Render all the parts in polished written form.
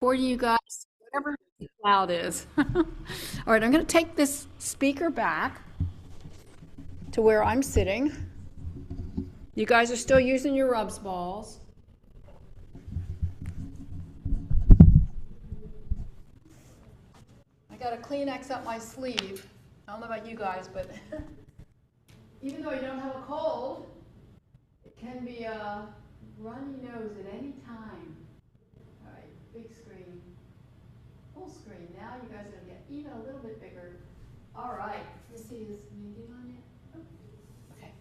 for you guys, whatever loud is. All right, I'm going to take this speaker back to where I'm sitting. You guys are still using your rubs balls. I got a Kleenex up my sleeve. I don't know about you guys, but even though you don't have a cold, it can be a runny nose at any time. All right, big screen, full screen. Now you guys are going to get even a little bit bigger. All right, let's see, is Nadine on it? Oh, okay.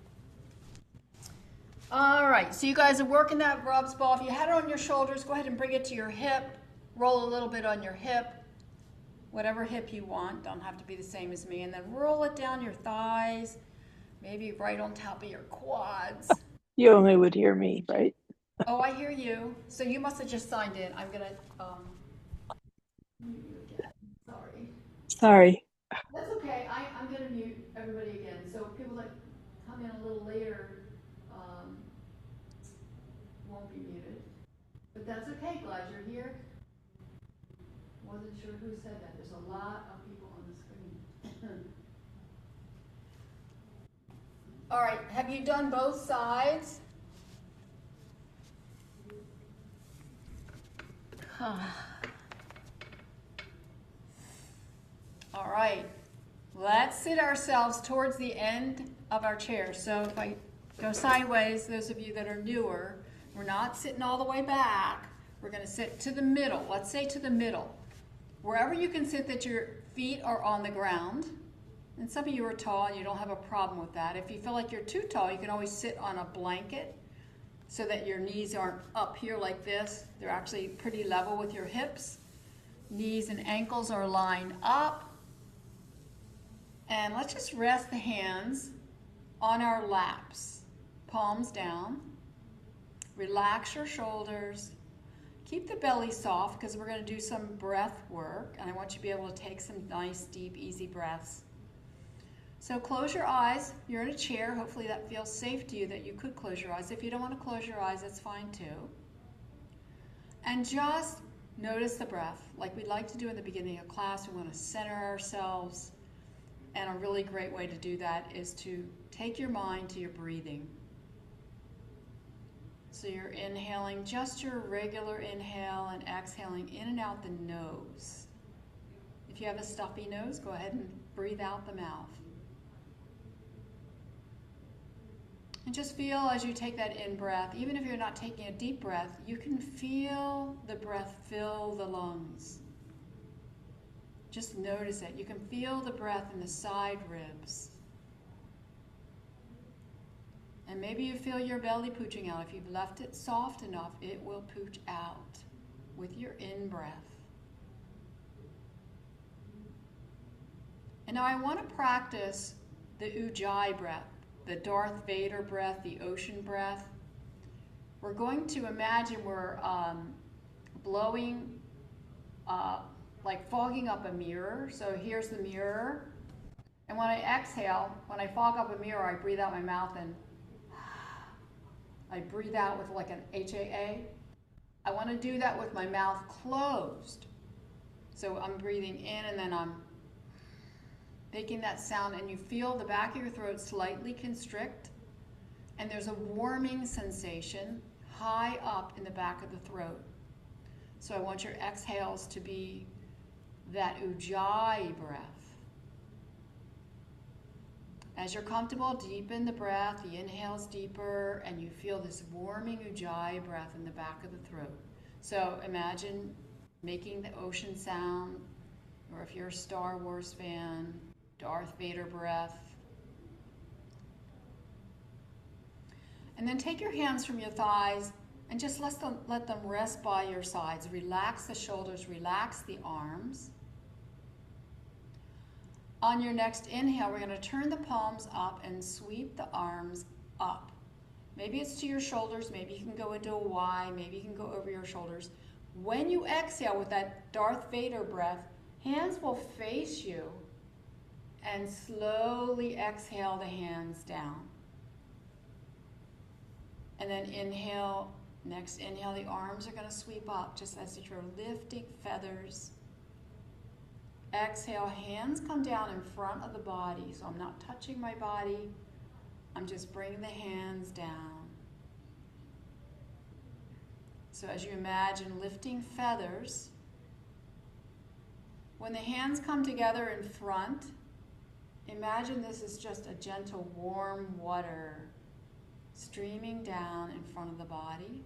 All right, so you guys are working that rubs ball. If you had it on your shoulders, go ahead and bring it to your hip. Roll a little bit on your hip. Whatever hip you want, don't have to be the same as me. And then roll it down your thighs, maybe right on top of your quads. You only would hear me, right? Oh, I hear you. So you must have just signed in. I'm gonna mute you again. Sorry. Sorry. That's okay. I'm gonna mute everybody again. So people that come in a little later won't be muted. But that's okay. Glad you're here. Wasn't sure who said that. There's a lot of people on the screen. All right, have you done both sides? All right, let's sit ourselves towards the end of our chair. So if I go sideways, those of you that are newer, we're not sitting all the way back. We're going to sit to the middle. Let's say to the middle. Wherever you can sit that your feet are on the ground. And some of you are tall and you don't have a problem with that. If you feel like you're too tall, you can always sit on a blanket so that your knees aren't up here like this. They're actually pretty level with your hips. Knees and ankles are lined up. And let's just rest the hands on our laps, palms down. Relax your shoulders. Keep the belly soft because we're going to do some breath work. And I want you to be able to take some nice, deep, easy breaths. So close your eyes. You're in a chair. Hopefully that feels safe to you that you could close your eyes. If you don't want to close your eyes, that's fine too. And just notice the breath. Like we'd like to do in the beginning of class, we want to center ourselves. And a really great way to do that is to take your mind to your breathing. So you're inhaling just your regular inhale and exhaling in and out the nose. If you have a stuffy nose, go ahead and breathe out the mouth. And just feel as you take that in breath, even if you're not taking a deep breath, you can feel the breath fill the lungs. Just notice it. You can feel the breath in the side ribs. And maybe you feel your belly pooching out. If you've left it soft enough, it will pooch out with your in-breath. And now I want to practice the Ujjayi breath, the Darth Vader breath, the ocean breath. We're going to imagine we're blowing, like fogging up a mirror. So here's the mirror. And when I exhale, when I fog up a mirror, I breathe out my mouth and I breathe out with like an HAA. I want to do that with my mouth closed. So I'm breathing in and then I'm making that sound, and you feel the back of your throat slightly constrict, and there's a warming sensation high up in the back of the throat. So I want your exhales to be that Ujjayi breath. As you're comfortable, deepen the breath, the inhale's deeper, and you feel this warming Ujjayi breath in the back of the throat. So imagine making the ocean sound, or if you're a Star Wars fan, Darth Vader breath. And then take your hands from your thighs and just let them rest by your sides. Relax the shoulders, relax the arms. On your next inhale, we're going to turn the palms up and sweep the arms up. Maybe it's to your shoulders, maybe you can go into a Y, maybe you can go over your shoulders. When you exhale with that Darth Vader breath, hands will face you and slowly exhale the hands down. And then inhale Next inhale, the arms are going to sweep up just as if you're lifting feathers. Exhale, hands come down in front of the body, so I'm not touching my body. I'm just bringing the hands down. So as you imagine lifting feathers, when the hands come together in front, imagine this is just a gentle warm water streaming down in front of the body.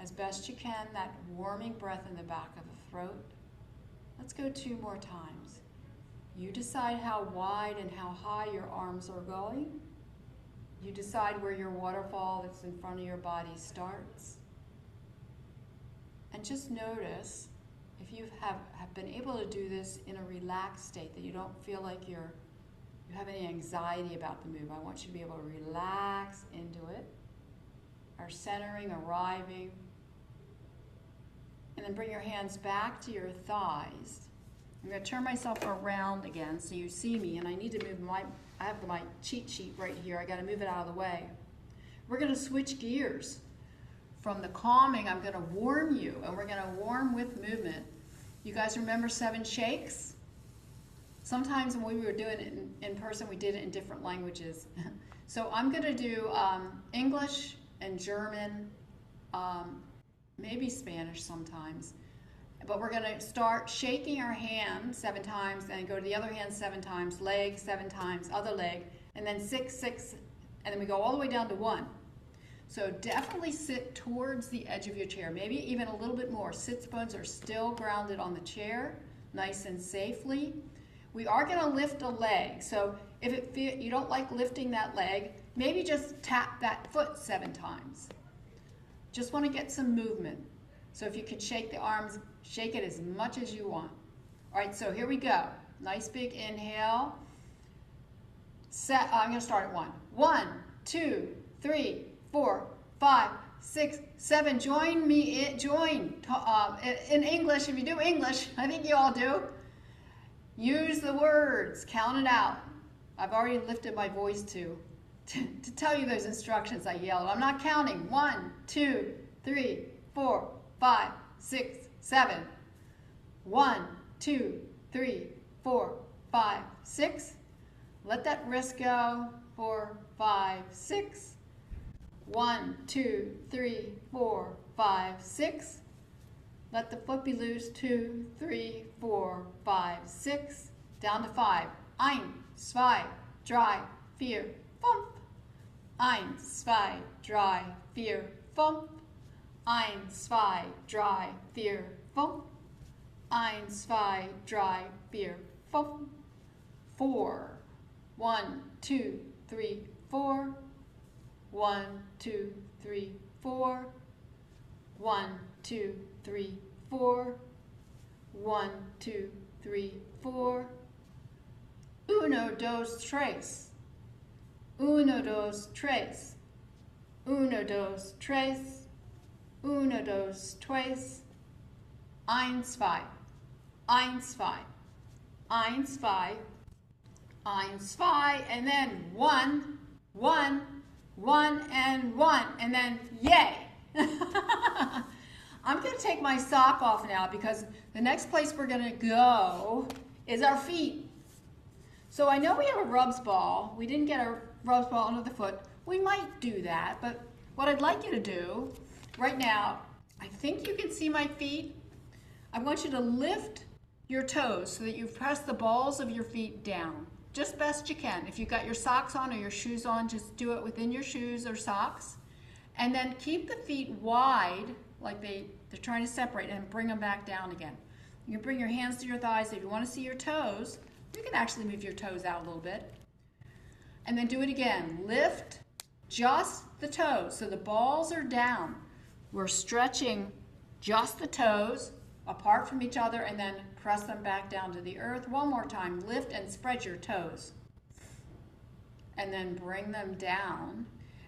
As best you can, that warming breath in the back of the throat. Let's go 2 more times. You decide how wide and how high your arms are going. You decide where your waterfall that's in front of your body starts. And just notice if you have been able to do this in a relaxed state, that you don't feel like you have any anxiety about the move. I want you to be able to relax into it. Our centering, arriving. And then bring your hands back to your thighs. I'm going to turn myself around again so you see me, and I need to move I have my cheat sheet right here. I got to move it out of the way. We're going to switch gears. From the calming, I'm going to warm you, and we're going to warm with movement. You guys remember 7 shakes? Sometimes when we were doing it in person, we did it in different languages. So I'm going to do English and German, maybe Spanish sometimes. But we're going to start shaking our hand 7 times, and go to the other hand 7 times, leg 7 times, other leg, and then 6, 6, and then we go all the way down to 1. So definitely sit towards the edge of your chair, maybe even a little bit more. Sits bones are still grounded on the chair, nice and safely. We are going to lift a leg, so if you don't like lifting that leg, maybe just tap that foot 7 times. Just want to get some movement. So if you could shake the arms, shake it as much as you want. All right, so here we go. Nice big inhale. I'm going to start at 1. 1, 2, 3, 4, 5, 6, 7. Join me in English. If you do English, I think you all do. Use the words. Count it out. I've already lifted my voice to tell you those instructions I yelled. I'm not counting. 1, 2, 3, 4, 5, 6, 7. 1, 2, 3, 4, 5, 6. Let that wrist go. 4, 5, 6. 1, 2, 3, 4, 5, 6. Let the foot be loose. 2, 3, 4, 5, 6. Down to 5. 1, 2, 3, 4, 5. 1, 2, 3, 4, 5. 1, 2, 3, 4, 5. 1, 2, 3, 4, 5. 4. 1, 2, 3, 4. 1, 2, 3, 4. 1, 2, 3, 4. 1, 2, 3, 4. 1, 2, 3. 1, 2, 3. 1, 2, 3. 1, 2, 3. 1, 2. 1, 2. 1, 2. 1, 2. And then 1, 1. 1 and 1, and then yay. I'm going to take my sock off now because the next place we're going to go is our feet. So I know we have a rubs ball. We didn't get a rubs ball under the foot. We might do that, but what I'd like you to do right now, I think you can see my feet. I want you to lift your toes so that you press the balls of your feet down. Just best you can. If you've got your socks on or your shoes on, just do it within your shoes or socks. And then keep the feet wide, like they're trying to separate, and bring them back down again. You can bring your hands to your thighs. If you want to see your toes, you can actually move your toes out a little bit. And then do it again. Lift just the toes so the balls are down. We're stretching just the toes apart from each other, and then press them back down to the earth. One more time. Lift and spread your toes. And then bring them down.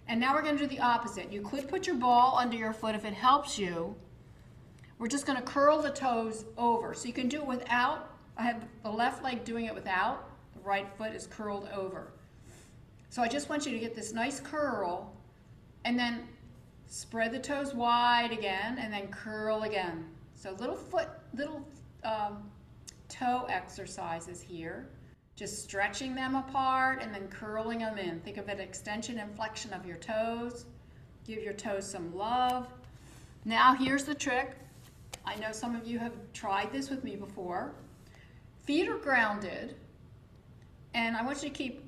And now we're going to do the opposite. You could put your ball under your foot if it helps you. We're just going to curl the toes over. So you can do it without. I have the left leg doing it without. The right foot is curled over. So I just want you to get this nice curl And then spread the toes wide again, and then curl again. So little toe exercises here. Just stretching them apart and then curling them in. Think of an extension and flexion of your toes. Give your toes some love. Now here's the trick. I know some of you have tried this with me before. Feet are grounded, and I want you to keep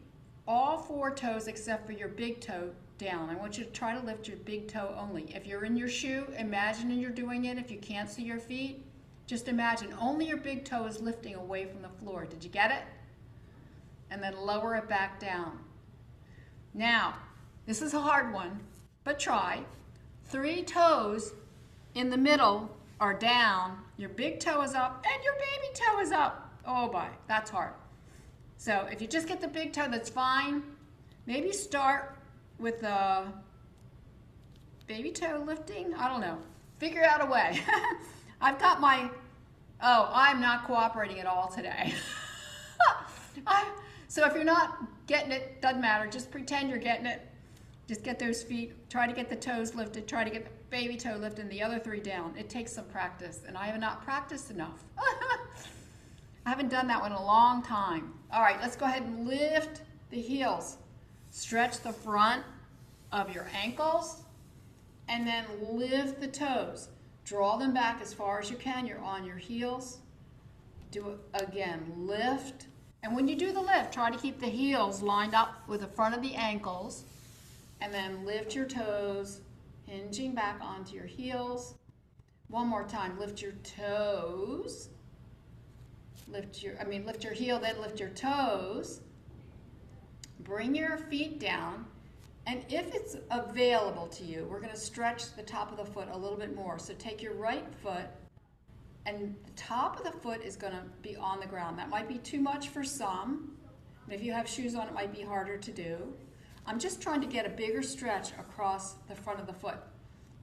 all 4 toes except for your big toe down. I want you to try to lift your big toe only. If you're in your shoe, imagine you're doing it. If you can't see your feet, just imagine only your big toe is lifting away from the floor. Did you get it? And then lower it back down. Now, this is a hard one, but try. 3 toes in the middle are down, your big toe is up, and your baby toe is up. Oh boy, that's hard. So if you just get the big toe, that's fine. Maybe start with the baby toe lifting. I don't know. Figure out a way. I've got my, I'm not cooperating at all today. So if you're not getting it, doesn't matter. Just pretend you're getting it. Just get those feet. Try to get the toes lifted. Try to get the baby toe lifted and the other 3 down. It takes some practice, and I have not practiced enough. I haven't done that one in a long time. All right, let's go ahead and lift the heels. Stretch the front of your ankles, and then lift the toes. Draw them back as far as you can. You're on your heels. Do it again. Lift. And when you do the lift, try to keep the heels lined up with the front of the ankles, and then lift your toes, hinging back onto your heels. One more time, lift your toes. Lift your heel, then lift your toes. Bring your feet down, and if it's available to you, we're going to stretch the top of the foot a little bit more. So take your right foot, and the top of the foot is going to be on the ground. That might be too much for some. And if you have shoes on, it might be harder to do. I'm just trying to get a bigger stretch across the front of the foot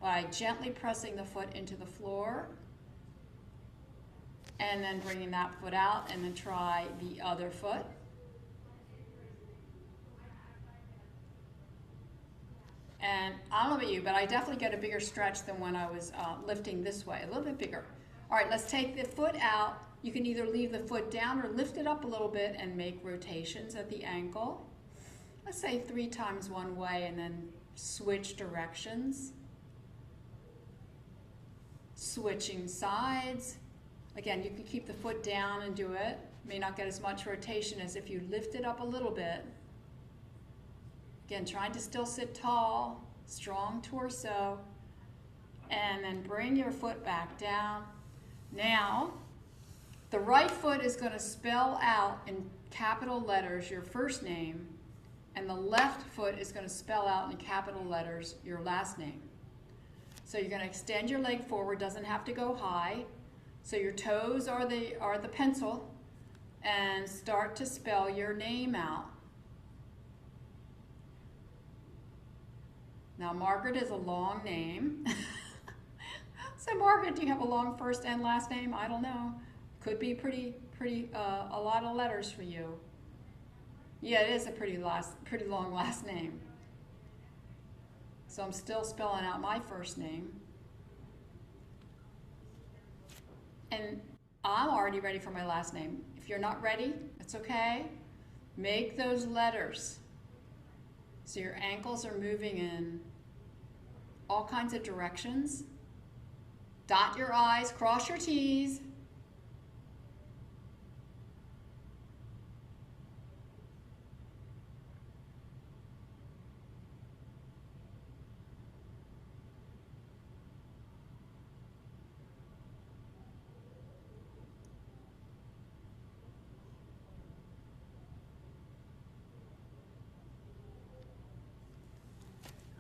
by gently pressing the foot into the floor, and then bringing that foot out, and then try the other foot. And I don't know about you, but I definitely get a bigger stretch than when I was lifting this way, a little bit bigger. All right, let's take the foot out. You can either leave the foot down or lift it up a little bit and make rotations at the ankle. Let's say 3 times one way, and then switch directions. Switching sides. Again, you can keep the foot down and do it. May not get as much rotation as if you lift it up a little bit. Again, trying to still sit tall, strong torso, and then bring your foot back down. Now, the right foot is going to spell out in capital letters your first name, and the left foot is going to spell out in capital letters your last name. So you're going to extend your leg forward, doesn't have to go high. So your toes are the pencil, and start to spell your name out. Now Margaret is a long name. So Margaret, do you have a long first and last name? I don't know. Could be a lot of letters for you. Yeah, it is a pretty long last name. So I'm still spelling out my first name. And I'm already ready for my last name. If you're not ready, it's okay. Make those letters. So your ankles are moving in all kinds of directions. Dot your I's, cross your T's.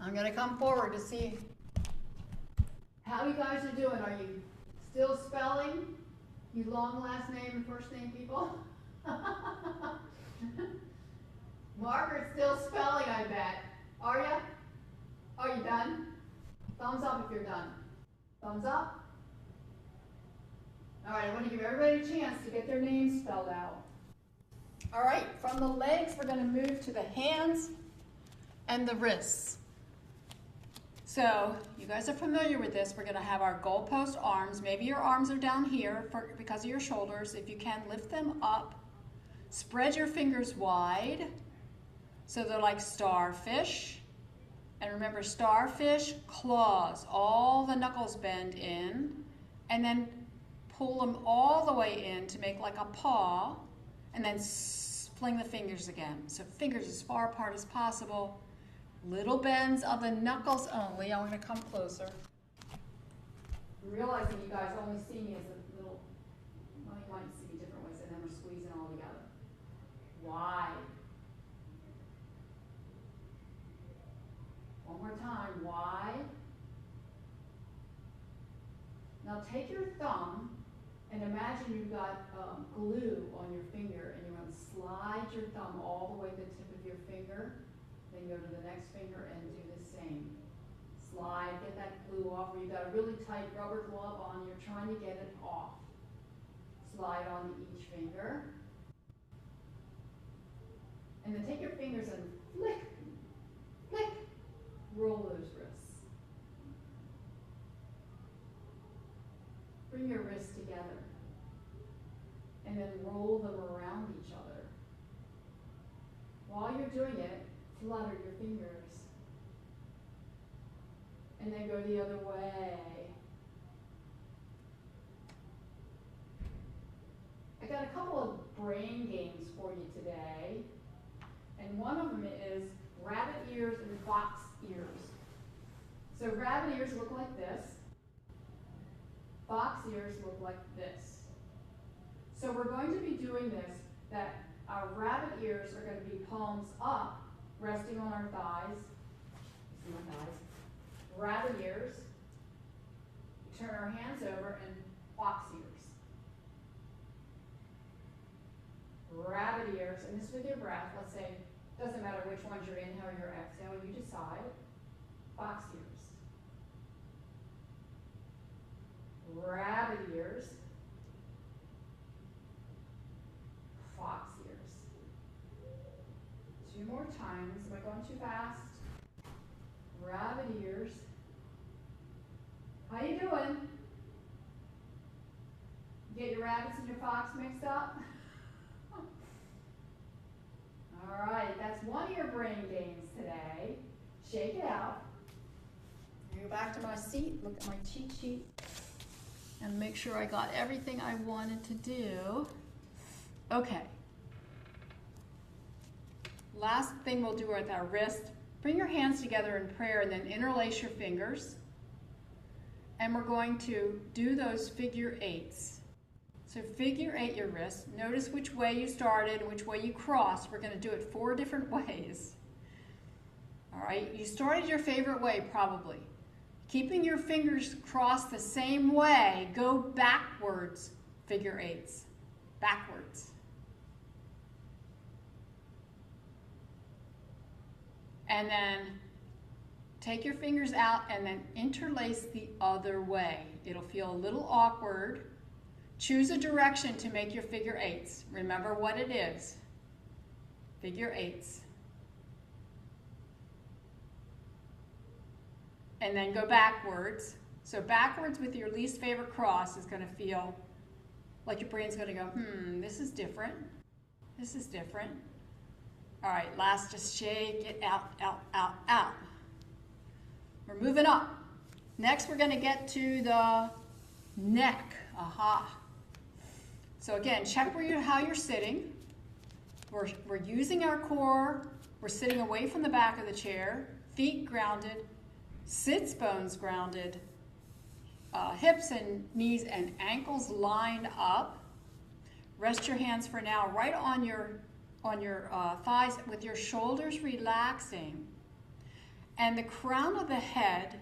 I'm going to come forward to see how you guys are doing. Are you still spelling? You long last name and first name people? Margaret's still spelling, I bet. Are you? Are you done? Thumbs up if you're done. Thumbs up? All right, I want to give everybody a chance to get their names spelled out. All right, from the legs, we're going to move to the hands and the wrists. So you guys are familiar with this. We're going to have our goalpost arms. Maybe your arms are down here because of your shoulders. If you can, lift them up. Spread your fingers wide so they're like starfish. And remember, starfish, claws. All the knuckles bend in. And then pull them all the way in to make like a paw. And then fling the fingers again. So fingers as far apart as possible. Little bends of the knuckles only. I'm going to come closer. I'm realizing you guys only see me as a little, well, you might see me different ways, and then we're squeezing all together. Wide. One more time, wide. Now take your thumb and imagine you've got glue on your finger, and you're going to slide your thumb all the way to the tip of your finger. Then go to the next finger and do the same. Slide, get that glue off, or you've got a really tight rubber glove on, you're trying to get it off. Slide onto each finger. And then take your fingers and flick, flick, roll those wrists. Bring your wrists together. And then roll them around each other. While you're doing it, flutter your fingers. And then go the other way. I got a couple of brain games for you today. And one of them is rabbit ears and fox ears. So rabbit ears look like this. Fox ears look like this. So we're going to be doing this, that our rabbit ears are going to be palms up, resting on our thighs. See my thighs? Rabbit ears. Turn our hands over and fox ears. Rabbit ears, and this with your breath. Let's say, doesn't matter which ones you're inhale or exhale, you decide. Fox ears. Rabbit ears. Fox ears. Two more times. Am I going too fast? Rabbit ears. How you doing? Get your rabbits and your fox mixed up? All right, that's one of your brain games today. Shake it out. Go back to my seat, look at my cheat sheet, and make sure I got everything I wanted to do. Okay. Last thing we'll do with our wrist, bring your hands together in prayer and then interlace your fingers. And we're going to do those figure eights. So figure eight your wrist. Notice which way you started and which way you crossed. We're going to do it 4 different ways. All right, you started your favorite way probably. Keeping your fingers crossed the same way, go backwards, figure eights. Backwards. And then take your fingers out and then interlace the other way. It'll feel a little awkward. Choose a direction to make your figure eights. Remember what it is. Figure eights. And then go backwards. So backwards with your least favorite cross is going to feel like your brain's going to go, this is different. This is different. All right, last, just shake it out, out, out, out. We're moving up. Next, we're going to get to the neck. Aha. So again, check how you're sitting. We're using our core. We're sitting away from the back of the chair. Feet grounded. Sits bones grounded. Hips and knees and ankles lined up. Rest your hands for now right on your thighs with your shoulders relaxing and the crown of the head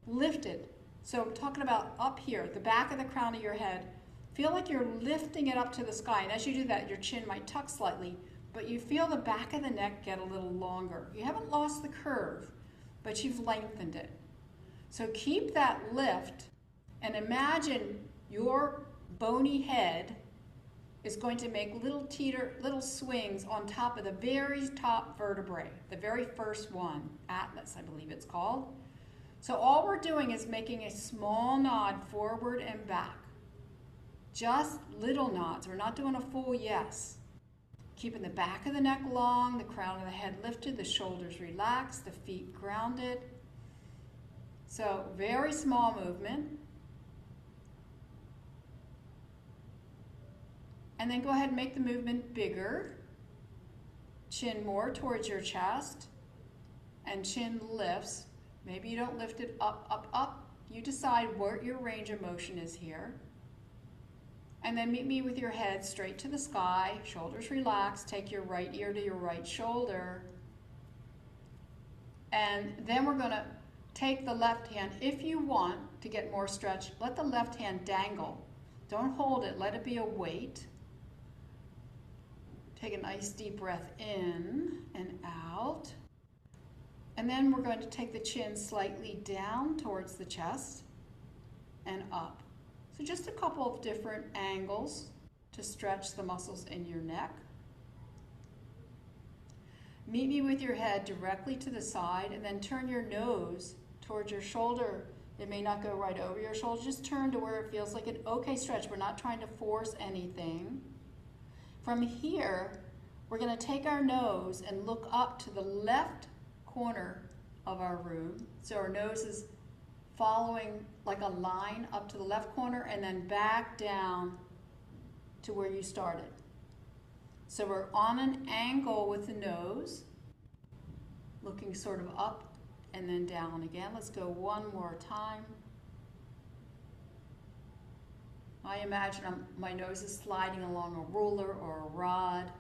lifted. So I'm talking about up here, the back of the crown of your head. Feel like you're lifting it up to the sky, and as you do that, your chin might tuck slightly, but you feel the back of the neck get a little longer. You haven't lost the curve, but you've lengthened it. So keep that lift and imagine your bony head is going to make little swings on top of the very top vertebrae, the very first one, atlas, I believe it's called. So all we're doing is making a small nod forward and back. Just little nods. We're not doing a full yes. Keeping the back of the neck long, the crown of the head lifted, the shoulders relaxed, the feet grounded. So very small movement. And then go ahead and make the movement bigger. Chin more towards your chest, and chin lifts. Maybe you don't lift it up, up, up. You decide what your range of motion is here. And then meet me with your head straight to the sky, shoulders relaxed, take your right ear to your right shoulder. And then we're gonna take the left hand. If you want to get more stretch, let the left hand dangle. Don't hold it, let it be a weight. Take a nice deep breath in and out. And then we're going to take the chin slightly down towards the chest and up. So just a couple of different angles to stretch the muscles in your neck. Meet me with your head directly to the side, and then turn your nose towards your shoulder. It may not go right over your shoulder, just turn to where it feels like an okay stretch. We're not trying to force anything. From here, we're going to take our nose and look up to the left corner of our room. So our nose is following like a line up to the left corner and then back down to where you started. So we're on an angle with the nose, looking sort of up and then down again. Let's go one more time. I imagine my nose is sliding along a ruler or a rod.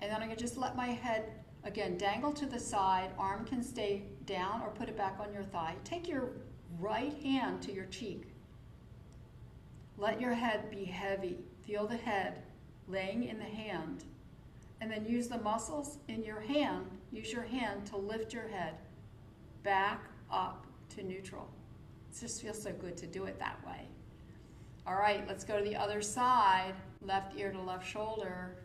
And then I'm going to just let my head, again, dangle to the side. Arm can stay down or put it back on your thigh. Take your right hand to your cheek. Let your head be heavy. Feel the head laying in the hand. And then use the muscles in your hand. Use your hand to lift your head back up to neutral. It just feels so good to do it that way. All right, let's go to the other side. Left ear to left shoulder.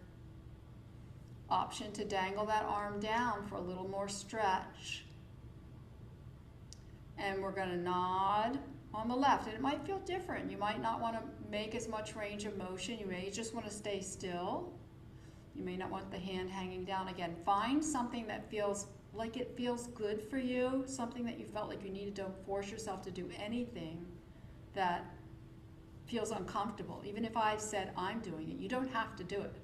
Option to dangle that arm down for a little more stretch. And we're going to nod on the left. And it might feel different. You might not want to make as much range of motion. You may just want to stay still. You may not want the hand hanging down. Again, find something that feels like it feels good for you, something that you felt like you needed. Don't force yourself to do anything that feels uncomfortable. Even if I've said I'm doing it, you don't have to do it.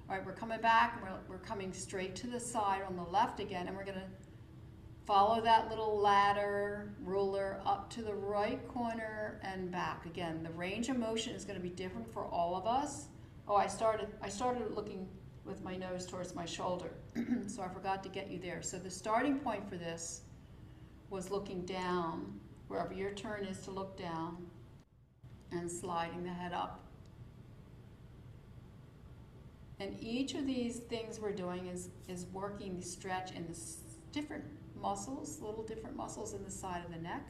All right, we're coming back, and we're coming straight to the side on the left again, and we're going to follow that little ladder, ruler, up to the right corner and back. Again, the range of motion is going to be different for all of us. Oh, I started looking with my nose towards my shoulder, so I forgot to get you there. So the starting point for this was looking down, wherever your turn is to look down, and sliding the head up. And each of these things we're doing is working the stretch in the different muscles, little different muscles in the side of the neck.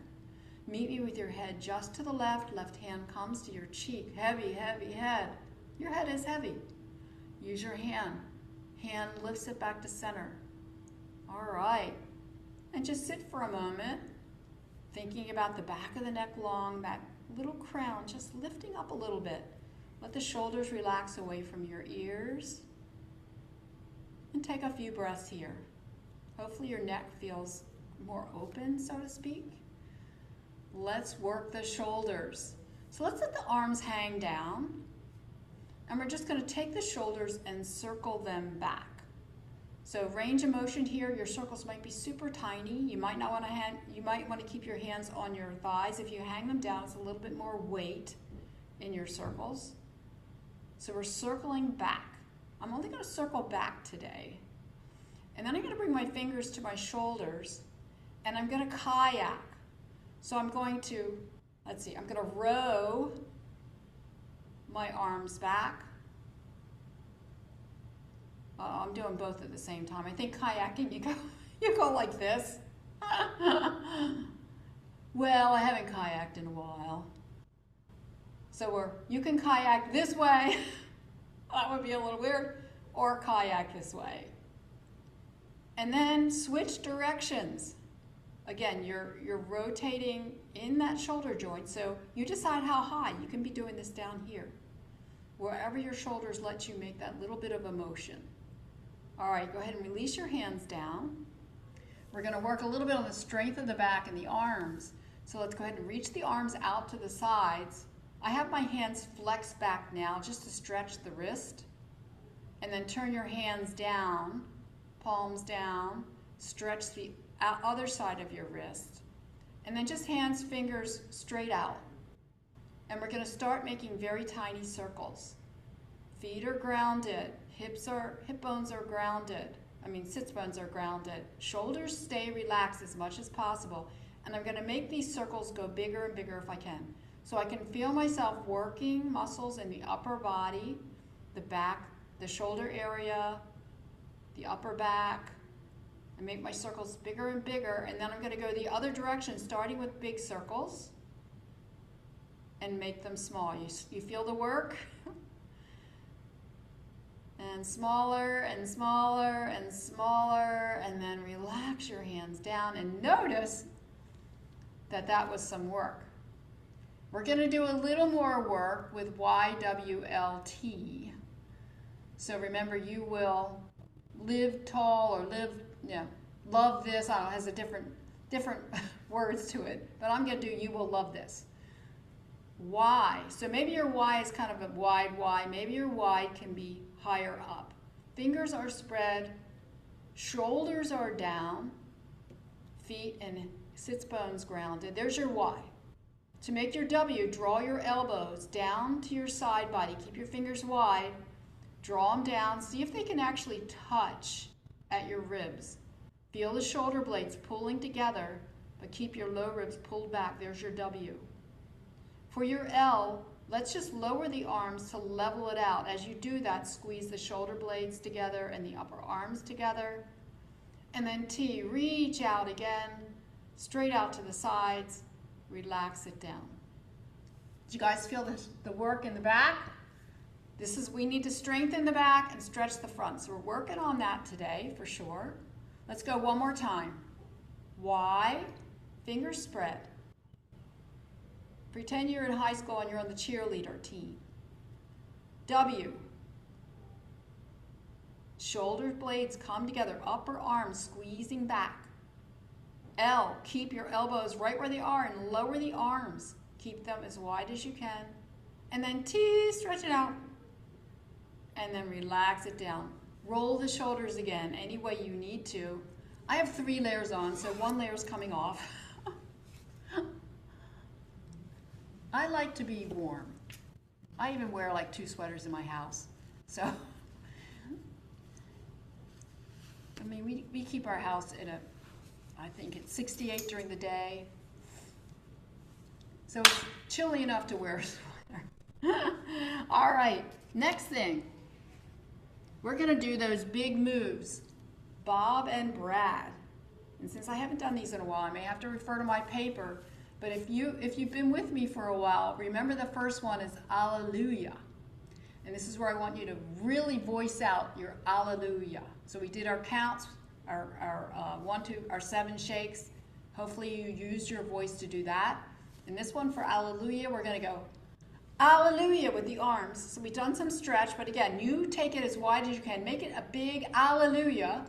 Meet me with your head just to the left. Left hand comes to your cheek. Heavy, heavy head. Your head is heavy. Use your hand. Hand lifts it back to center. All right. And just sit for a moment, thinking about the back of the neck long, that little crown just lifting up a little bit. Let the shoulders relax away from your ears. And take a few breaths here. Hopefully your neck feels more open, so to speak. Let's work the shoulders. So let's let the arms hang down. And we're just going to take the shoulders and circle them back. So range of motion here, your circles might be super tiny. You might not want to you might want to keep your hands on your thighs. If you hang them down, it's a little bit more weight in your circles. So we're circling back. I'm only going to circle back today. And then I'm going to bring my fingers to my shoulders, and I'm going to kayak. So I'm going to, let's see, I'm going to row my arms back. I'm doing both at the same time. I think kayaking, you go like this. Well, I haven't kayaked in a while. So you can kayak this way, that would be a little weird, or kayak this way. And then switch directions. Again, you're rotating in that shoulder joint, so you decide how high. You can be doing this down here. Wherever your shoulders let you make that little bit of a motion. All right, go ahead and release your hands down. We're going to work a little bit on the strength of the back and the arms. So let's go ahead and reach the arms out to the sides. I have my hands flexed back now just to stretch the wrist. And then turn your hands down, palms down, stretch the other side of your wrist. And then just hands, fingers straight out. And we're going to start making very tiny circles. Feet are grounded, hip bones are grounded. Sits bones are grounded. Shoulders stay relaxed as much as possible. And I'm going to make these circles go bigger and bigger if I can. So I can feel myself working muscles in the upper body, the back, the shoulder area, the upper back. I make my circles bigger and bigger, and then I'm going to go the other direction, starting with big circles, and make them small. You feel the work? And smaller and smaller and smaller, and then relax your hands down and notice that that was some work. We're going to do a little more work with YWLT. So remember, you will live tall or love this. I don't know, it has a different words to it, but I'm going to do you will love this. Y. So maybe your Y is kind of a wide Y. Maybe your Y can be higher up. Fingers are spread, shoulders are down, feet and sits bones grounded. There's your Y. To make your W, draw your elbows down to your side body. Keep your fingers wide. Draw them down. See if they can actually touch at your ribs. Feel the shoulder blades pulling together, but keep your low ribs pulled back. There's your W. For your L, let's just lower the arms to level it out. As you do that, squeeze the shoulder blades together and the upper arms together. And then T, reach out again, straight out to the sides, relax it down. Did you guys feel the work in the back? We need to strengthen the back and stretch the front. So we're working on that today for sure. Let's go one more time. Y, fingers spread. Pretend you're in high school and you're on the cheerleader team. W. Shoulder blades come together, upper arms squeezing back. L. Keep your elbows right where they are and lower the arms. Keep them as wide as you can. And then T, stretch it out. And then relax it down. Roll the shoulders again any way you need to. I have 3 layers on, so 1 layer is coming off. I like to be warm. I even wear like 2 sweaters in my house. So, we keep our house I think it's 68 during the day. So it's chilly enough to wear a sweater. All right, next thing. We're gonna do those big moves, Bob and Brad. And since I haven't done these in a while, I may have to refer to my paper. But if you've been with me for a while, remember the first one is Alleluia. And this is where I want you to really voice out your Alleluia. So we did our counts, our 7 shakes. Hopefully you used your voice to do that. And this one for Alleluia, we're gonna go Alleluia with the arms. So we've done some stretch, but again, you take it as wide as you can. Make it a big Alleluia.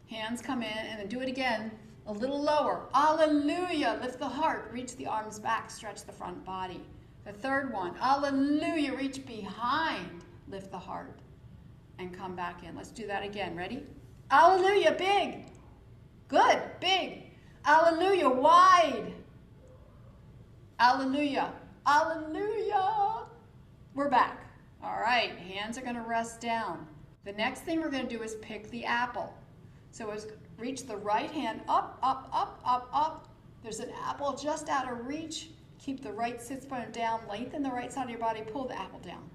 Hands come in, and then do it again. A little lower. Alleluia. Lift the heart. Reach the arms back. Stretch the front body. The third one. Alleluia. Reach behind. Lift the heart. And come back in. Let's do that again. Ready? Alleluia. Big. Good. Big. Alleluia. Wide. Alleluia. Alleluia. We're back. All right. Hands are going to rest down. The next thing we're going to do is pick the apple. So it's reach the right hand up, up, up, up, up. There's an apple just out of reach. Keep the right sits bone down. Lengthen the right side of your body. Pull the apple down.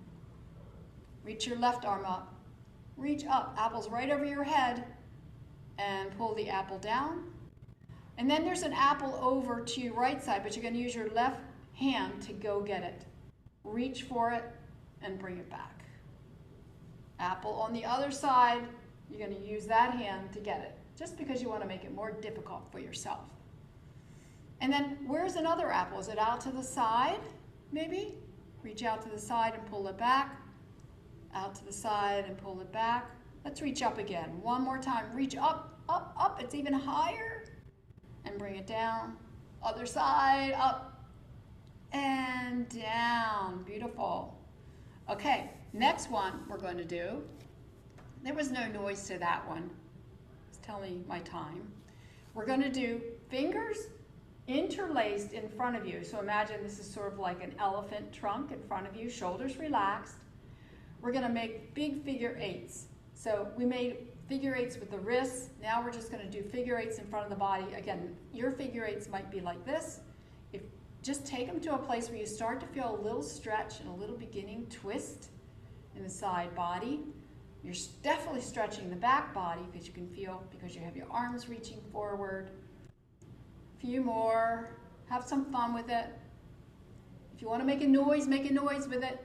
Reach your left arm up. Reach up. Apple's right over your head. And pull the apple down. And then there's an apple over to your right side, but you're going to use your left hand to go get it. Reach for it and bring it back. Apple on the other side. You're going to use that hand to get it, just because you want to make it more difficult for yourself. And then where's another apple? Is it out to the side, maybe? Reach out to the side and pull it back. Out to the side and pull it back. Let's reach up again. One more time. Reach up, up, up. It's even higher. And bring it down. Other side, up and down. Beautiful. Okay, next one we're going to do. There was no noise to that one. It's telling me my time. We're going to do fingers interlaced in front of you. So imagine this is sort of like an elephant trunk in front of you, shoulders relaxed. We're going to make big figure eights. So we made figure eights with the wrists. Now we're just going to do figure eights in front of the body. Again, your figure eights might be like this. Just take them to a place where you start to feel a little stretch and a little beginning twist in the side body. You're definitely stretching the back body because you can feel, because you have your arms reaching forward. Few more. Have some fun with it. If you want to make a noise with it.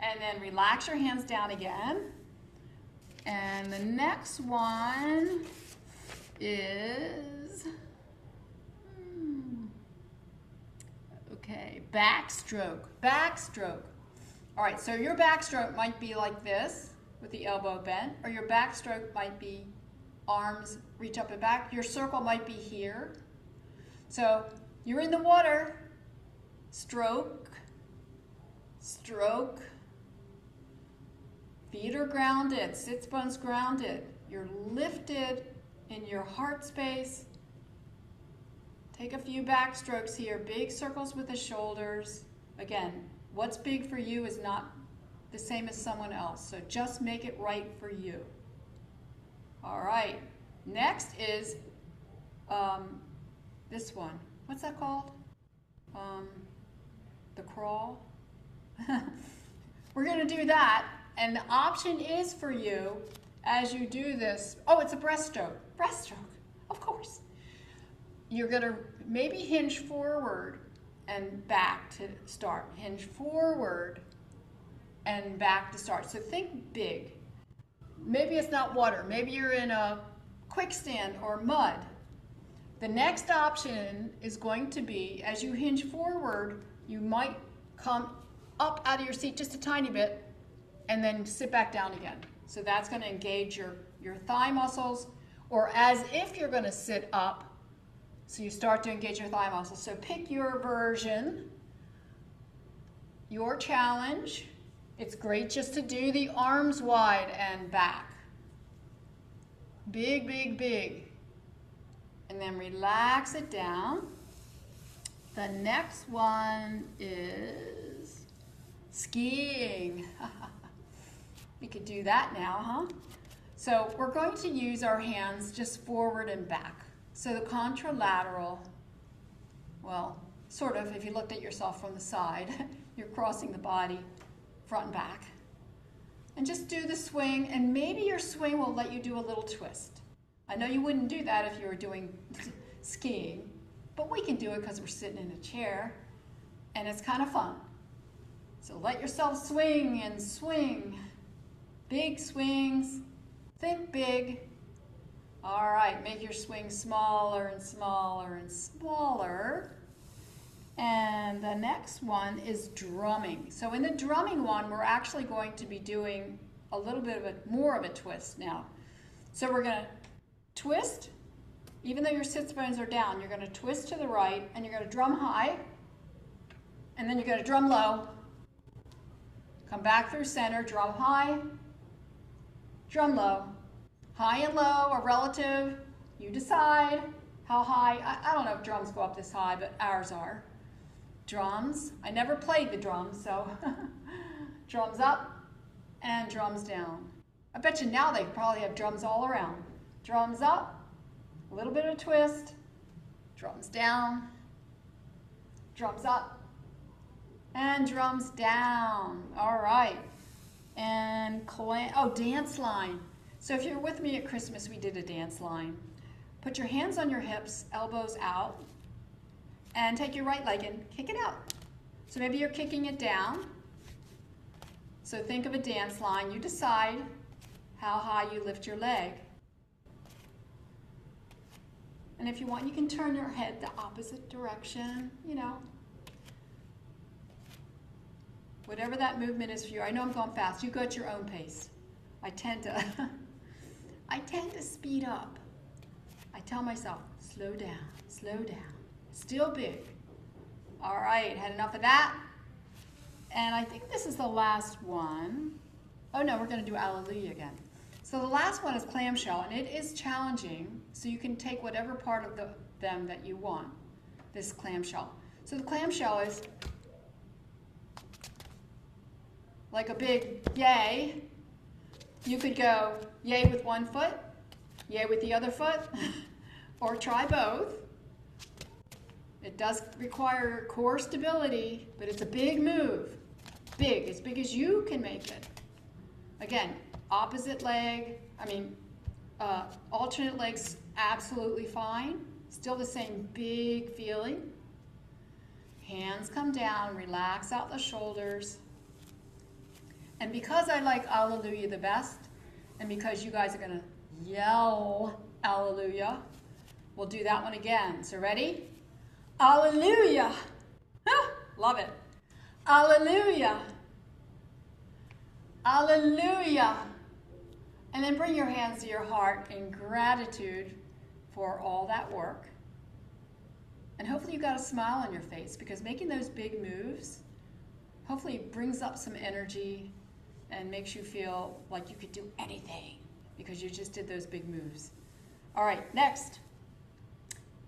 And then relax your hands down again. And the next one is, okay, backstroke, backstroke. All right, so your backstroke might be like this with the elbow bent, or your backstroke might be arms reach up and back. Your circle might be here. So you're in the water, stroke, stroke. Feet are grounded, sits bones grounded. You're lifted in your heart space. Take a few backstrokes here, big circles with the shoulders. Again, what's big for you is not the same as someone else, so just make it right for you. All right, next is this one. What's that called? The crawl. We're gonna do that, and the option is for you as you do this. Oh, it's a breaststroke. Breaststroke, of course. You're gonna maybe hinge forward and back to start. Hinge forward and back to start. So think big. Maybe it's not water. Maybe you're in a quicksand or mud. The next option is going to be, as you hinge forward, you might come up out of your seat just a tiny bit and then sit back down again. So that's going to engage your thigh muscles, or as if you're going to sit up, so you start to engage your thigh muscles. So pick your version, your challenge. It's great just to do the arms wide and back. Big, big, big. And then relax it down. The next one is skiing. We could do that now, huh? So we're going to use our hands just forward and back. So the contralateral, well, sort of, if you looked at yourself from the side, you're crossing the body front and back. And just do the swing, and maybe your swing will let you do a little twist. I know you wouldn't do that if you were doing skiing, but we can do it because we're sitting in a chair, and it's kind of fun. So let yourself swing and swing. Big swings, think big. All right, make your swing smaller and smaller and smaller. And the next one is drumming. So in the drumming one, we're actually going to be doing a little bit of more of a twist now. So we're gonna twist, even though your sits bones are down, you're gonna twist to the right, and you're gonna drum high, and then you're gonna drum low. Come back through center, drum high, drum low. High and low are relative. You decide how high. I don't know if drums go up this high, but ours are. Drums. I never played the drums, so drums up and drums down. I bet you now they probably have drums all around. Drums up, a little bit of twist, drums down, drums up, and drums down. All right. And dance line. So if you're with me at Christmas, we did a dance line. Put your hands on your hips, elbows out, and take your right leg and kick it out. So maybe you're kicking it down. So think of a dance line. You decide how high you lift your leg. And if you want, you can turn your head the opposite direction, you know. Whatever that movement is for you. I know I'm going fast. You go at your own pace. I tend to speed up. I tell myself, slow down, slow down. Still big. All right, had enough of that. And I think this is the last one. Oh no, we're going to do Alleluia again. So the last one is clamshell, and it is challenging, so you can take whatever part of them that you want, this clamshell. So the clamshell is like a big yay. You could go yay with one foot, yay with the other foot, or try both. It does require core stability, but it's a big move. Big, as big as you can make it. Again, opposite leg, alternate legs, absolutely fine. Still the same big feeling. Hands come down, relax out the shoulders. And because I like Alleluia the best, and because you guys are gonna yell Alleluia, we'll do that one again. So ready? Alleluia! Love it. Alleluia! Alleluia! And then bring your hands to your heart in gratitude for all that work. And hopefully you got a smile on your face, because making those big moves hopefully brings up some energy and makes you feel like you could do anything because you just did those big moves. All right, next.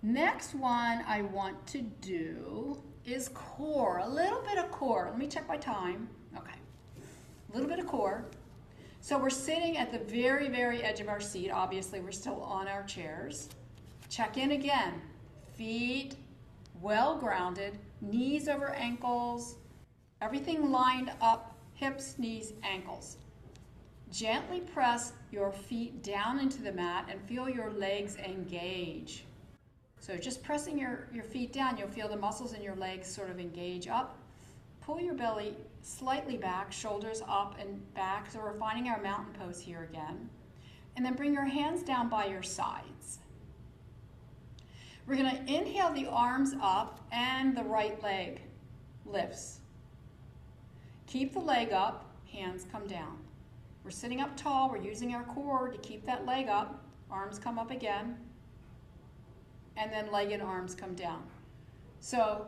Next one I want to do is core, a little bit of core. Let me check my time. Okay, a little bit of core. So we're sitting at the very, very edge of our seat. Obviously, we're still on our chairs. Check in again. Feet well grounded, knees over ankles, everything lined up, hips, knees, ankles. Gently press your feet down into the mat and feel your legs engage. So just pressing your feet down, you'll feel the muscles in your legs sort of engage up. Pull your belly slightly back, shoulders up and back. So we're finding our mountain pose here again. And then bring your hands down by your sides. We're going to inhale the arms up and the right leg lifts. Keep the leg up, hands come down. We're sitting up tall, we're using our core to keep that leg up. Arms come up again. And then leg and arms come down. So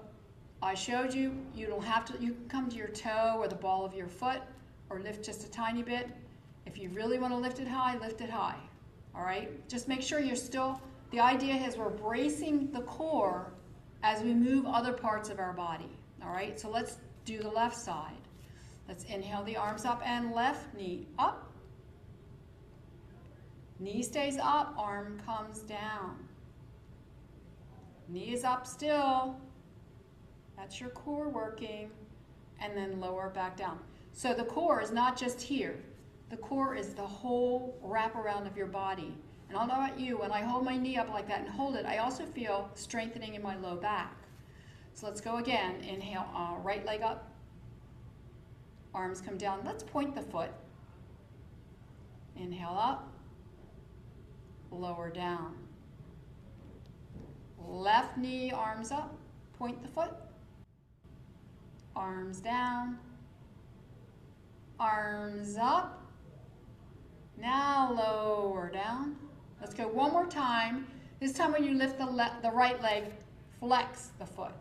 I showed you, you can come to your toe or the ball of your foot or lift just a tiny bit. If you really want to lift it high, all right? Just make sure you're still, the idea is we're bracing the core as we move other parts of our body, all right? So let's do the left side. Let's inhale the arms up and left knee up. Knee stays up, arm comes down. Knee is up still. That's your core working. And then lower back down. So the core is not just here. The core is the whole wraparound of your body. And I don't know about you, when I hold my knee up like that and hold it, I also feel strengthening in my low back. So let's go again. Inhale, right leg up. Arms come down. Let's point the foot. Inhale up. Lower down. Left knee, arms up. Point the foot. Arms down. Arms up. Now lower down. Let's go one more time. This time when you lift the right leg, flex the foot.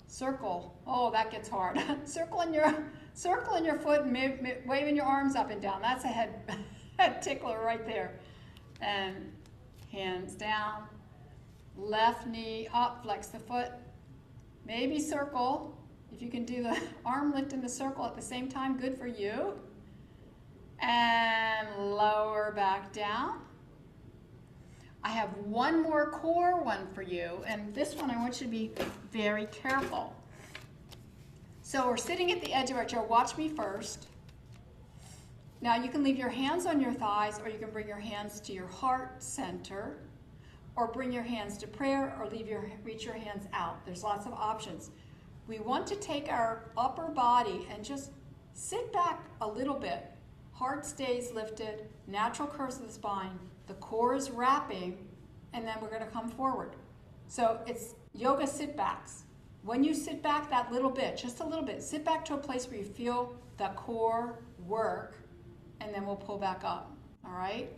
Circle. Oh, that gets hard. Circle in your foot and waving your arms up and down. That's a head tickler right there. And hands down. Left knee up, flex the foot. Maybe circle. If you can do the arm lift and the circle at the same time, good for you. And lower back down. I have one more core one for you, and this one I want you to be very careful. So we're sitting at the edge of our chair. Watch me first. Now you can leave your hands on your thighs, or you can bring your hands to your heart center, or bring your hands to prayer, or reach your hands out. There's lots of options. We want to take our upper body and just sit back a little bit. Heart stays lifted, natural curves of the spine. The core is wrapping, and then we're going to come forward. So it's yoga sit backs. When you sit back that little bit, just a little bit, sit back to a place where you feel the core work, and then we'll pull back up, all right?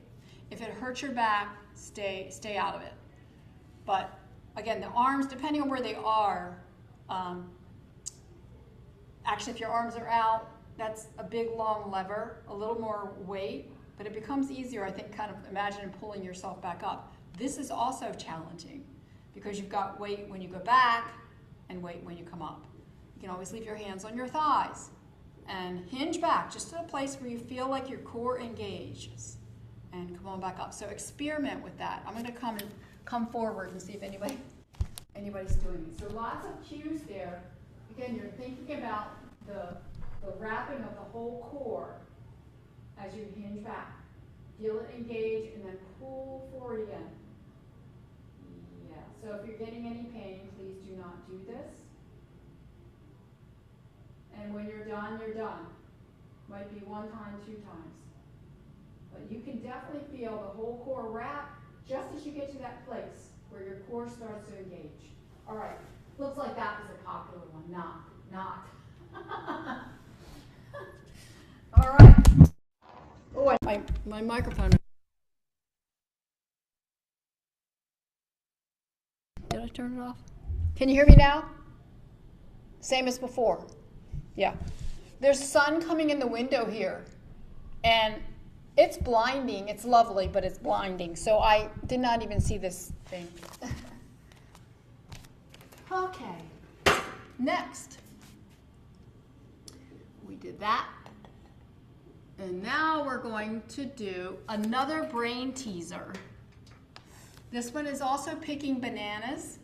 If it hurts your back, stay out of it. But again, the arms, depending on where they are, actually if your arms are out, that's a big long lever, a little more weight, but it becomes easier, I think, kind of imagine pulling yourself back up. This is also challenging because you've got weight when you go back and weight when you come up. You can always leave your hands on your thighs and hinge back just to a place where you feel like your core engages, and come on back up. So experiment with that. I'm going to come forward and see if anybody's doing it. So lots of cues there. Again, you're thinking about the wrapping of the whole core as you hinge back. Feel it engage and then pull forward again. Yeah, so if you're getting any pain, please do not do this. And when you're done, you're done. Might be one time, 2 times. But you can definitely feel the whole core wrap just as you get to that place where your core starts to engage. All right, looks like that was a popular one. Not. All right. Oh, my microphone. Did I turn it off? Can you hear me now? Same as before. Yeah. There's sun coming in the window here, and it's blinding. It's lovely, but it's blinding. So I did not even see this thing. Okay. Next. We did that. And now we're going to do another brain teaser. This one is also picking bananas.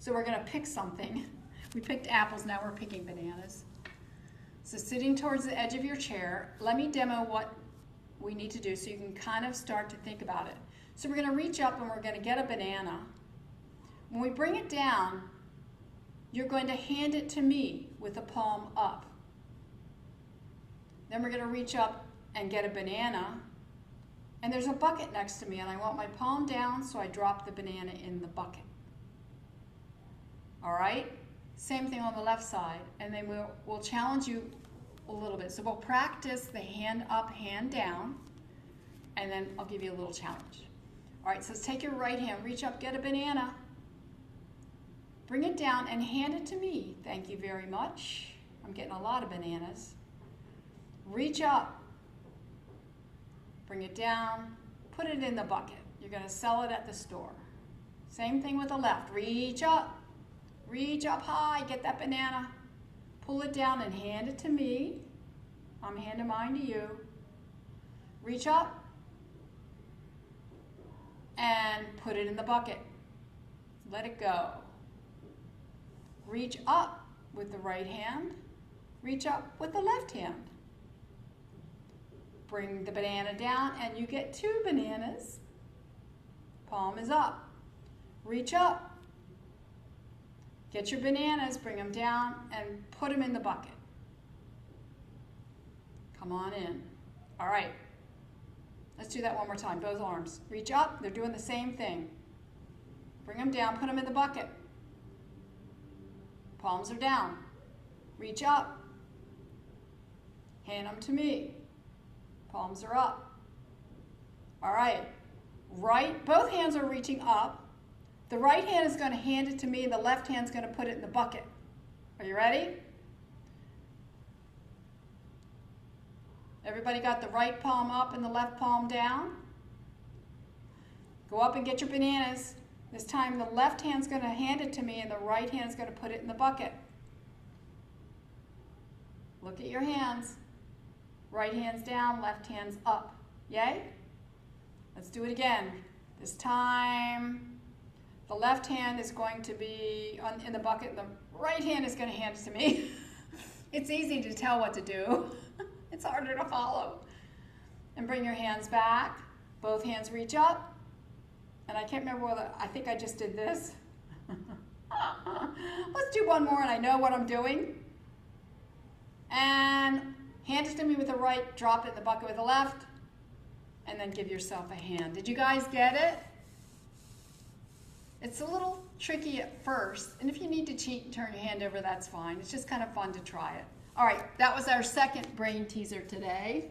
So we're going to pick something. We picked apples, now we're picking bananas. So sitting towards the edge of your chair, let me demo what we need to do so you can kind of start to think about it. So we're going to reach up and we're going to get a banana. When we bring it down, you're going to hand it to me with the palm up. Then we're going to reach up and get a banana. And there's a bucket next to me, and I want my palm down, so I drop the banana in the bucket. All right? Same thing on the left side. And then we'll challenge you a little bit. So we'll practice the hand up, hand down, and then I'll give you a little challenge. All right, so let's take your right hand, reach up, get a banana. Bring it down and hand it to me. Thank you very much. I'm getting a lot of bananas. Reach up, bring it down, put it in the bucket. You're going to sell it at the store. Same thing with the left. Reach up high, get that banana, pull it down and hand it to me. I'm handing mine to you. Reach up and put it in the bucket. Let it go. Reach up with the right hand. Reach up with the left hand. Bring the banana down and you get 2 bananas. Palm is up. Reach up. Get your bananas, bring them down and put them in the bucket. Come on in. All right. Let's do that one more time. Both arms. Reach up. They're doing the same thing. Bring them down, put them in the bucket. Palms are down. Reach up. Hand them to me. Palms are up. All right. Both hands are reaching up. The right hand is going to hand it to me, and the left hand is going to put it in the bucket. Are you ready? Everybody got the right palm up and the left palm down? Go up and get your bananas. This time the left hand's going to hand it to me, and the right hand's going to put it in the bucket. Look at your hands. Right hand's down, left hand's up. Yay? Let's do it again. This time, the left hand is going to be in the bucket, and the right hand is going to hand it to me. It's easy to tell what to do. It's harder to follow. And bring your hands back. Both hands reach up. And I can't remember whether, I think I just did this. Let's do one more and I know what I'm doing. And hand it to me with the right, drop it in the bucket with the left, and then give yourself a hand. Did you guys get it? It's a little tricky at first, and if you need to cheat and turn your hand over, that's fine. It's just kind of fun to try it. All right, that was our second brain teaser today.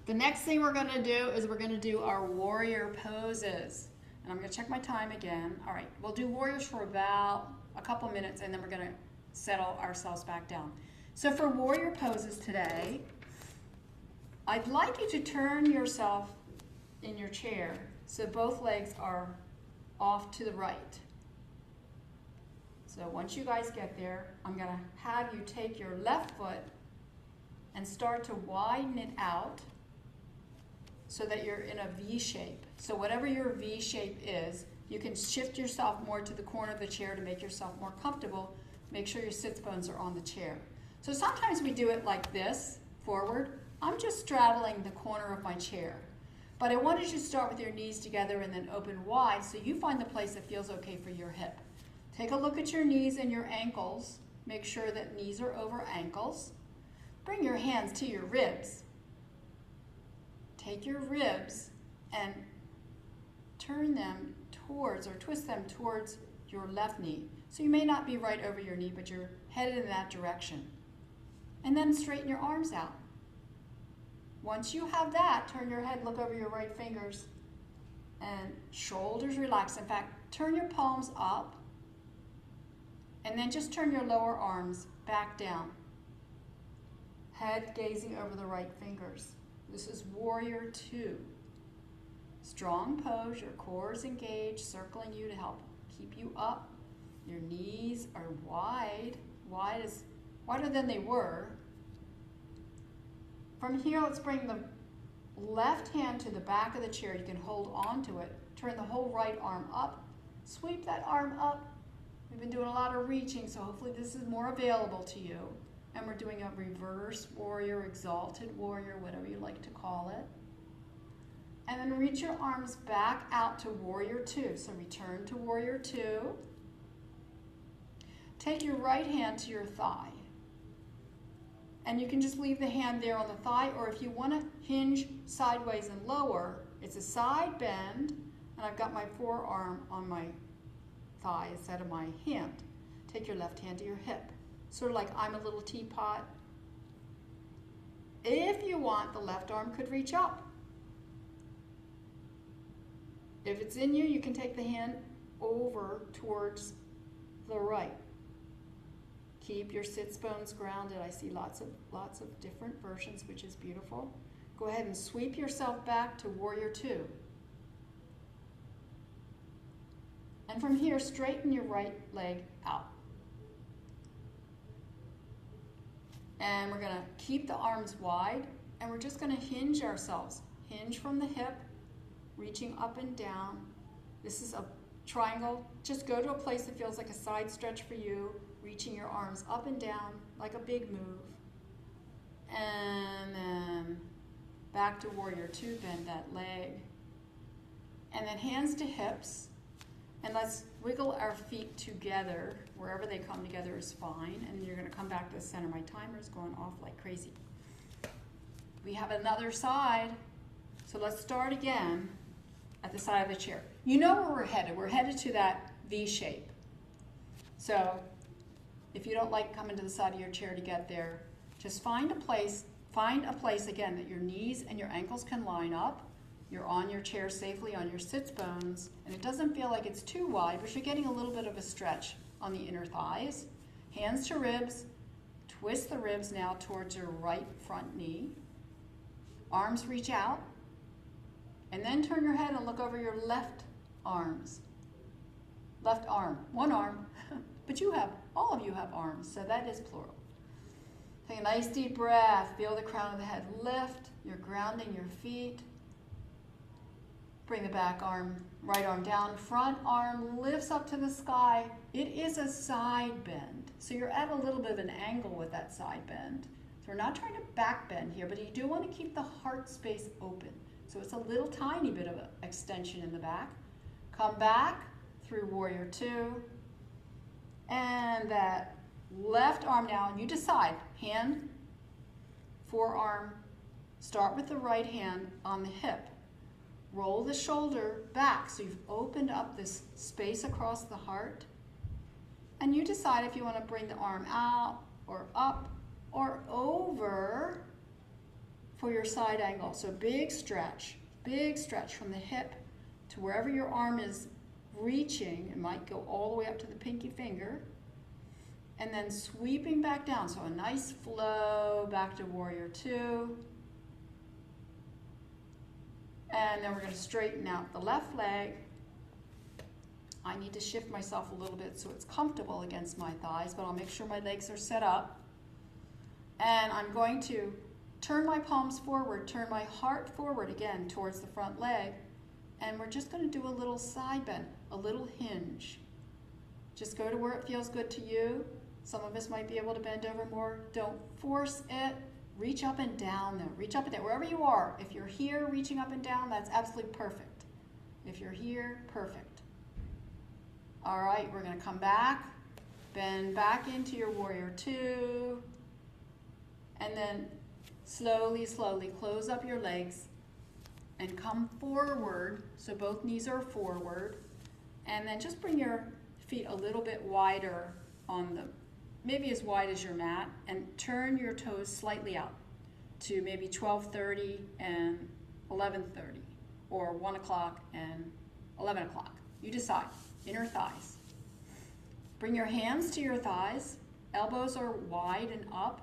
The next thing we're going to do is we're going to do our warrior poses. And I'm going to check my time again. All right, we'll do warriors for about a couple minutes, and then we're going to settle ourselves back down. So for warrior poses today, I'd like you to turn yourself in your chair so both legs are off to the right. So once you guys get there, I'm going to have you take your left foot and start to widen it out so that you're in a V shape. So whatever your V shape is, you can shift yourself more to the corner of the chair to make yourself more comfortable. Make sure your sits bones are on the chair. So sometimes we do it like this, forward. I'm just straddling the corner of my chair. But I wanted you to start with your knees together and then open wide so you find the place that feels okay for your hip. Take a look at your knees and your ankles. Make sure that knees are over ankles. Bring your hands to your ribs. Take your ribs and turn them towards, or twist them towards your left knee. So you may not be right over your knee, but you're headed in that direction. And then straighten your arms out. Once you have that, turn your head, look over your right fingers, and shoulders relax. In fact, turn your palms up, and then just turn your lower arms back down. Head gazing over the right fingers. This is Warrior 2. Strong pose, your core is engaged, circling you to help keep you up. Your knees are wide, wider than they were. From here, let's bring the left hand to the back of the chair. You can hold on to it. Turn the whole right arm up. Sweep that arm up. We've been doing a lot of reaching, so hopefully this is more available to you. And we're doing a reverse warrior, exalted warrior, whatever you like to call it. And then reach your arms back out to Warrior 2. So return to Warrior 2. Take your right hand to your thigh. And you can just leave the hand there on the thigh, or if you want to hinge sideways and lower, it's a side bend, and I've got my forearm on my thigh instead of my hand. Take your left hand to your hip, sort of like I'm a little teapot. If you want, the left arm could reach up. If it's in you, you can take the hand over towards the right. Keep your sits bones grounded. I see lots of different versions, which is beautiful. Go ahead and sweep yourself back to Warrior 2. And from here, straighten your right leg out. And we're going to keep the arms wide, and we're just going to hinge ourselves. Hinge from the hip, reaching up and down. This is a triangle. Just go to a place that feels like a side stretch for you, reaching your arms up and down like a big move. And then back to Warrior 2, bend that leg. And then hands to hips. And let's wiggle our feet together. Wherever they come together is fine. And you're going to come back to the center. My timer's going off like crazy. We have another side. So let's start again at the side of the chair. You know where we're headed. We're headed to that V shape. So if you don't like coming to the side of your chair to get there, just find a place again that your knees and your ankles can line up. You're on your chair safely on your sits bones, and it doesn't feel like it's too wide, but you're getting a little bit of a stretch on the inner thighs. Hands to ribs. Twist the ribs now towards your right front knee. Arms reach out. And then turn your head and look over your left arms. Left arm, one arm, but all of you have arms, so that is plural. Take a nice deep breath, feel the crown of the head lift, you're grounding your feet. Bring the back arm, right arm down, front arm lifts up to the sky. It is a side bend, so you're at a little bit of an angle with that side bend. So we're not trying to back bend here, but you do want to keep the heart space open. So it's a little tiny bit of an extension in the back. Come back through Warrior 2. And that left arm now, and you decide, hand, forearm, start with the right hand on the hip. Roll the shoulder back so you've opened up this space across the heart. And you decide if you want to bring the arm out or up or over for your side angle. So big stretch from the hip to wherever your arm is reaching. It might go all the way up to the pinky finger. And then sweeping back down. So a nice flow back to warrior two. And then we're going to straighten out the left leg. I need to shift myself a little bit so it's comfortable against my thighs, but I'll make sure my legs are set up. And I'm going to turn my palms forward, turn my heart forward again towards the front leg. And we're just going to do a little side bend, a little hinge. Just go to where it feels good to you. Some of us might be able to bend over more. Don't force it. Reach up and down though. Reach up and down, wherever you are. If you're here reaching up and down, that's absolutely perfect. If you're here, perfect. All right, we're going to come back, bend back into your warrior two, and then slowly, slowly close up your legs and come forward, so both knees are forward, and then just bring your feet a little bit wider on the, maybe as wide as your mat, and turn your toes slightly out to maybe 12:30 and 11:30, or 1 o'clock and 11 o'clock. You decide. Inner thighs. Bring your hands to your thighs. Elbows are wide and up.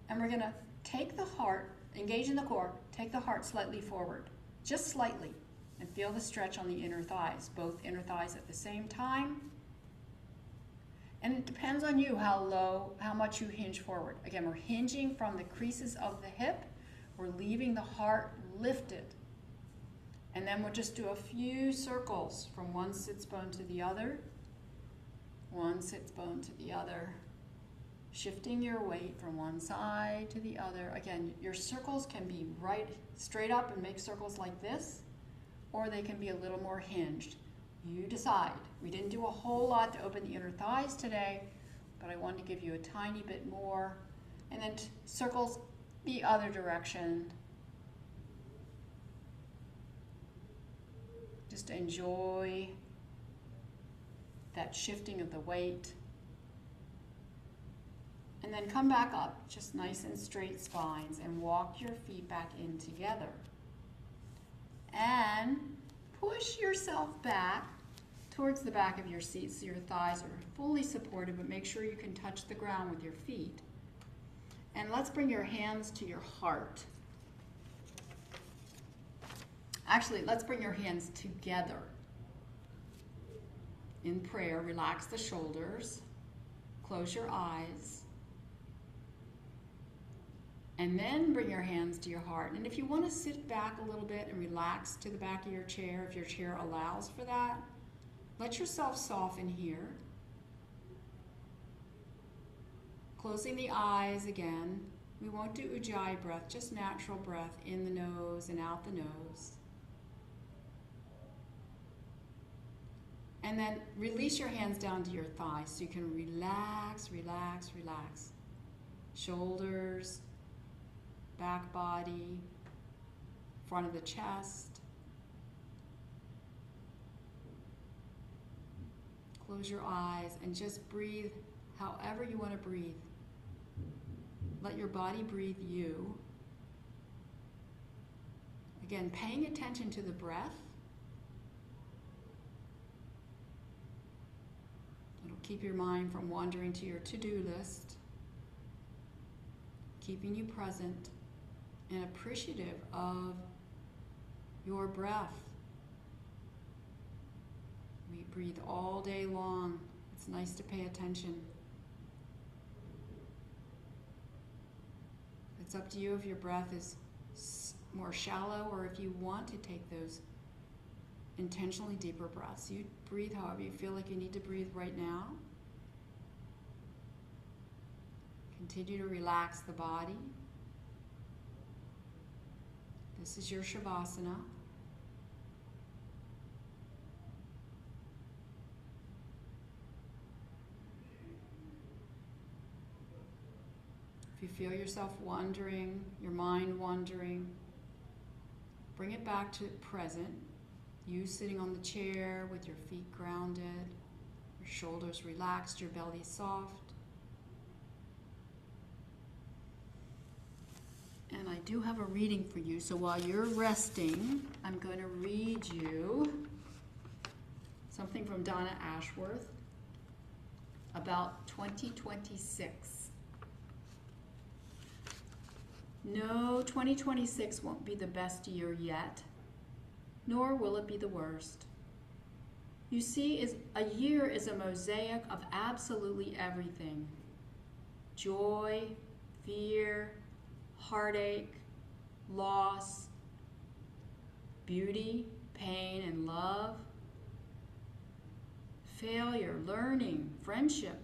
And we're going to take the heart, engage in the core, take the heart slightly forward, just slightly, and feel the stretch on the inner thighs, both inner thighs at the same time. And it depends on you how much you hinge forward. Again, we're hinging from the creases of the hip. We're leaving the heart lifted. And then we'll just do a few circles from one sits bone to the other, one sits bone to the other, shifting your weight from one side to the other. Again, your circles can be right straight up and make circles like this, or they can be a little more hinged. You decide. We didn't do a whole lot to open the inner thighs today, but I wanted to give you a tiny bit more. And then circles the other direction. Just enjoy that shifting of the weight. And then come back up, just nice and straight spines, and walk your feet back in together. And push yourself back towards the back of your seat so your thighs are fully supported, but make sure you can touch the ground with your feet. And let's bring your hands to your heart. Actually, let's bring your hands together. In prayer, relax the shoulders, close your eyes, and then bring your hands to your heart. And if you want to sit back a little bit and relax to the back of your chair, if your chair allows for that, let yourself soften here. Closing the eyes again. We won't do Ujjayi breath, just natural breath in the nose and out the nose. And then release your hands down to your thighs so you can relax, relax, relax. Shoulders, back body, front of the chest. Close your eyes and just breathe however you want to breathe. Let your body breathe you. Again, paying attention to the breath. It'll keep your mind from wandering to your to-do list, keeping you present and appreciative of your breath. We breathe all day long. It's nice to pay attention. It's up to you if your breath is more shallow or if you want to take those intentionally deeper breaths. You breathe however you feel like you need to breathe right now. Continue to relax the body. This is your Shavasana. If you feel yourself wandering, your mind wandering, Bring it back to present. You sitting on the chair with your feet grounded, your shoulders relaxed, your belly soft. And I do have a reading for you, so while you're resting, I'm going to read you something from Donna Ashworth about 2026. No, 2026 won't be the best year yet, nor will it be the worst. You see, a year is a mosaic of absolutely everything. Joy, fear, heartache, loss, beauty, pain, and love, failure, learning, friendship,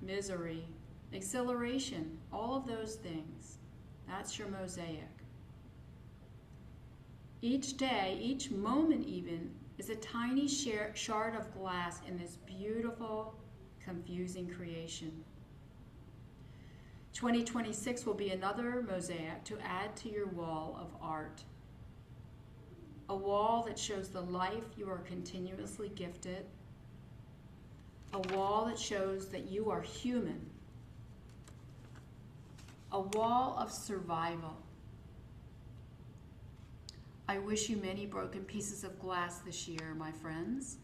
misery, exhilaration, all of those things. That's your mosaic. Each day, each moment even, is a tiny shard of glass in this beautiful, confusing creation. 2026 will be another mosaic to add to your wall of art. A wall that shows the life you are continuously gifted. A wall that shows that you are human. A wall of survival. I wish you many broken pieces of glass this year, my friends,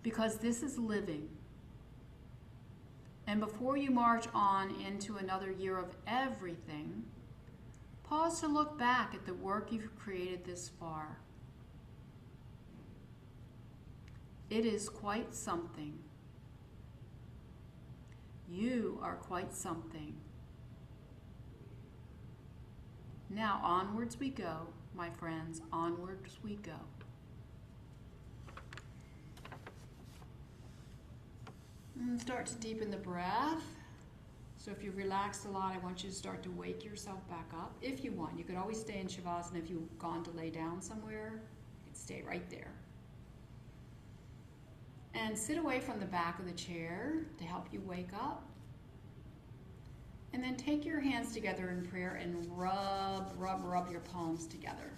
because this is living. And before you march on into another year of everything, pause to look back at the work you've created this far. It is quite something. You are quite something. Now onwards we go, my friends, onwards we go. And start to deepen the breath. So if you've relaxed a lot, I want you to start to wake yourself back up. If you want, you could always stay in Shavasana. If you've gone to lay down somewhere, you can stay right there. And sit away from the back of the chair to help you wake up. And then take your hands together in prayer and rub your palms together.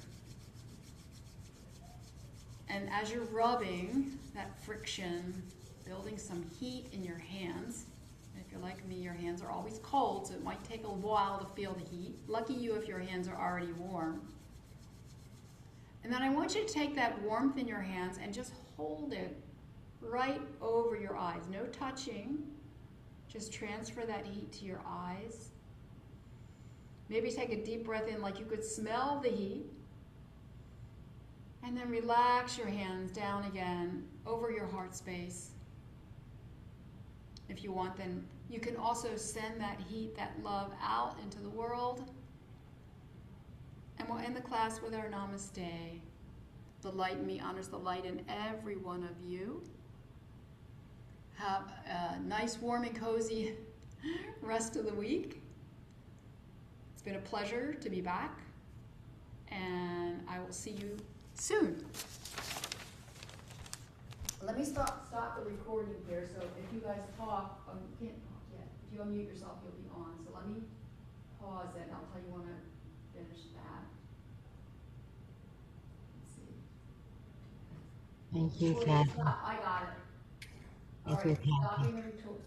And as you're rubbing, that friction, building some heat in your hands. And if you're like me, your hands are always cold, so it might take a while to feel the heat. Lucky you if your hands are already warm. And then I want you to take that warmth in your hands and just hold it right over your eyes. No touching. Just transfer that heat to your eyes. Maybe take a deep breath in like you could smell the heat. And then relax your hands down again over your heart space. If you want, then you can also send that heat, that love out into the world. And we'll end the class with our namaste. The light in me honors the light in every one of you. Have a nice, warm, and cozy rest of the week. It's been a pleasure to be back, and I will see you soon. Let me stop the recording here, so if you guys talk, you can't talk yet. If you unmute yourself, you'll be on. So let me pause it, and I'll tell you when I finish that. Let's see. Thank you, Kathy. I got it. All Thank you, right, Kathy. documentary tool.